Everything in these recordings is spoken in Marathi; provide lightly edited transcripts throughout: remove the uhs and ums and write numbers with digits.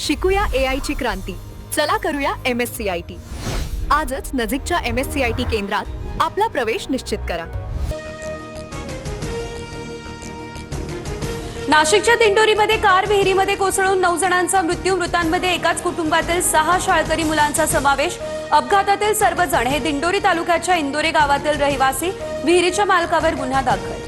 शिकूया AI ची क्रांती. चला करूया MSCIT. आजच नजीकच्या MSCIT केंद्रात आपला प्रवेश निश्चित करा. नाशिकच्या दिंडोरीमध्ये कार विहिरीमध्ये कोसळून 9 जणांचा मृत्यू. मृतांमध्ये एकाच कुटुंबातील 6 शाळकरी मुलांचा समावेश. अपघातातील सर्वजण हे दिंडोरी तालुक्याच्या इंदोरे गावातील रहिवासी. विहिरीच्या मालकावर गुन्हा दाखल.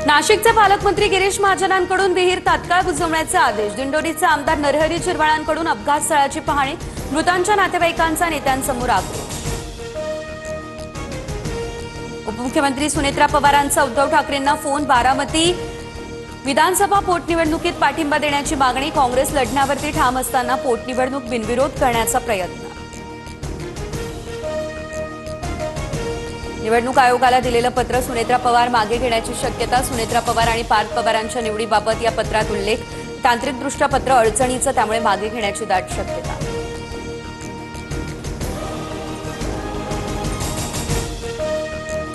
नाशिकचे पालकमंत्री गिरीश महाजनांकडून विहीर तात्काळ बुजवण्याचे आदेश. दिंडोरीचे आमदार नरहरी झिरवाळांकडून अपघात स्थळाची पाहणी. मृतांच्या नातेवाईकांचा नेत्यांसमोर आक्रोश. उपमुख्यमंत्री सुनेत्रा पवारांचा उद्धव ठाकरेंना फोन. बारामती विधानसभा पोटनिवडणुकीत पाठिंबा देण्याची मागणी. काँग्रेस लढण्यावरती ठाम असताना पोटनिवडणूक बिनविरोध करण्याचा प्रयत्न. निवडणूक आयोगाला दिलेलं पत्र सुनेत्रा पवार मागे घेण्याची शक्यता. सुनेत्रा पवार आणि पार्थ पवारांच्या निवडीबाबत या पत्रात उल्लेख. तांत्रिकदृष्ट्या पत्र अडचणीचं, त्यामुळे मागे घेण्याची दाट शक्यता.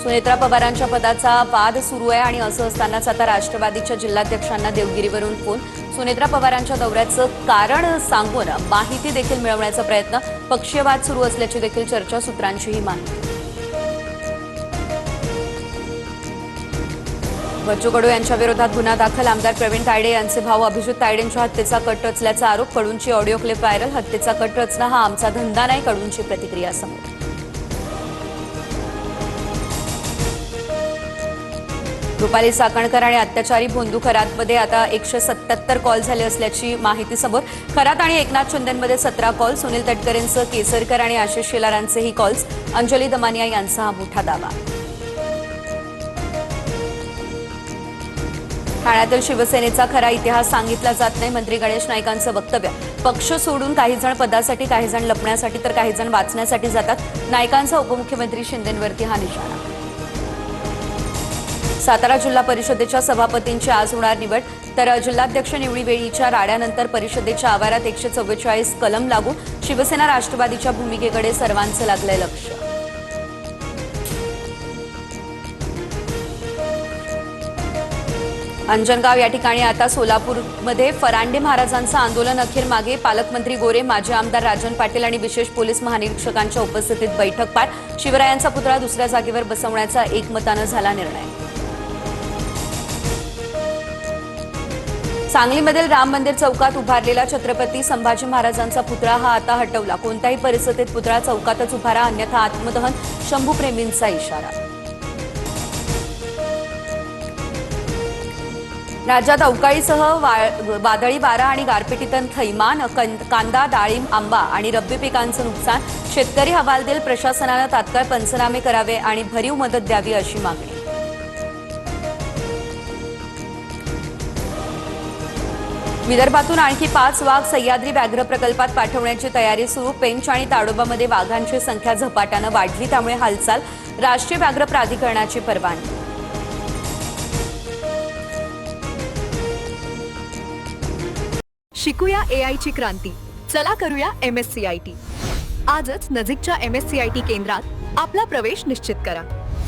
सुनेत्रा पवारांच्या पदाचा वाद सुरू आहे आणि असं असतानाच आता राष्ट्रवादीच्या जिल्हाध्यक्षांना देवगिरीवरून फोन. सुनेत्रा पवारांच्या दौऱ्याचं कारण सांगून माहिती देखील मिळवण्याचा प्रयत्न. पक्षीय वाद सुरू असल्याची देखील चर्चा. सूत्रांचीही माहिती. बच्चू कडू यांच्या विरोधात गुन्हा दाखल. आमदार प्रवीण तायडे यांचे भाऊ अभिजित तायडेंच्या हत्येचा कट रचल्याचा आरोप. कडूंची ऑडिओ क्लिप व्हायरल. हत्येचा कट रचणं हा आमचा धंदा नाही, कडूंची प्रतिक्रिया समोर. रुपाली चाकणकर आणि अत्याचारी भोंदू खरातमध्ये आता 177 कॉल झाले असल्याची माहिती समोर. खरात आणि एकनाथ शिंदेमध्ये 17 कॉल. सुनील तटकरेंचं, केसरकर आणि आशिष शेलारांचेही कॉल्स. अंजली दमानिया यांचा हा मोठा दावा. ठाण्यातील शिवसेनेचा खरा इतिहास सांगितला जात नाही. मंत्री गणेश नाईकांचं वक्तव्य. पक्ष सोडून काही जण पदासाठी, काही जण लपण्यासाठी, तर काही जण वाचण्यासाठी जातात. नाईकांचा उपमुख्यमंत्री शिंदेंवरती हा निशाणा. सातारा जिल्हा परिषदेच्या सभापतींची आज होणार निवड. तर जिल्हाध्यक्ष निवडीवेळीच्या राड्यानंतर परिषदेच्या आवारात 144 कलम लागू. शिवसेना राष्ट्रवादीच्या भूमिकेकडे सर्वांचं लागलंय लक्ष. अंजनगाव या ठिकाणी आता सोलापूरमध्ये फरांडे महाराजांचं आंदोलन अखेर मागे. पालकमंत्री गोरे, माजी आमदार राजन पाटील आणि विशेष पोलीस महानिरीक्षकांच्या उपस्थितीत बैठक पार. शिवरायांचा पुतळा दुसऱ्या जागेवर बसवण्याचा एकमतानं झाला निर्णय. सांगलीमधील राम मंदिर चौकात उभारलेला छत्रपती संभाजी महाराजांचा पुतळा हा आता हटवला. कोणत्याही परिस्थितीत पुतळा चौकातच उभारा, अन्यथा आत्मदहन. शंभूप्रेमींचा इशारा. राज्यात अवकाळीसह वादळी वारा आणि गारपिटीतून थैमान. कांदा, डाळिंब, आंबा आणि रब्बी पिकांचं नुकसान. शेतकरी हवालदिल. प्रशासनानं तात्काळ पंचनामे करावे आणि भरीव मदत द्यावी अशी मागणी. विदर्भातून आणखी 5 वाघ सह्याद्री व्याघ्र प्रकल्पात पाठवण्याची तयारी सुरू. पेंच आणि ताडोबामध्ये वाघांची संख्या झपाट्यानं वाढली, त्यामुळे हालचाल. राष्ट्रीय व्याघ्र प्राधिकरणाची परवानगी. शिकूया AI ची क्रांती. चला करूया MSCIT. आजच नजीकच्या MSCIT केंद्रात आपला प्रवेश निश्चित करा.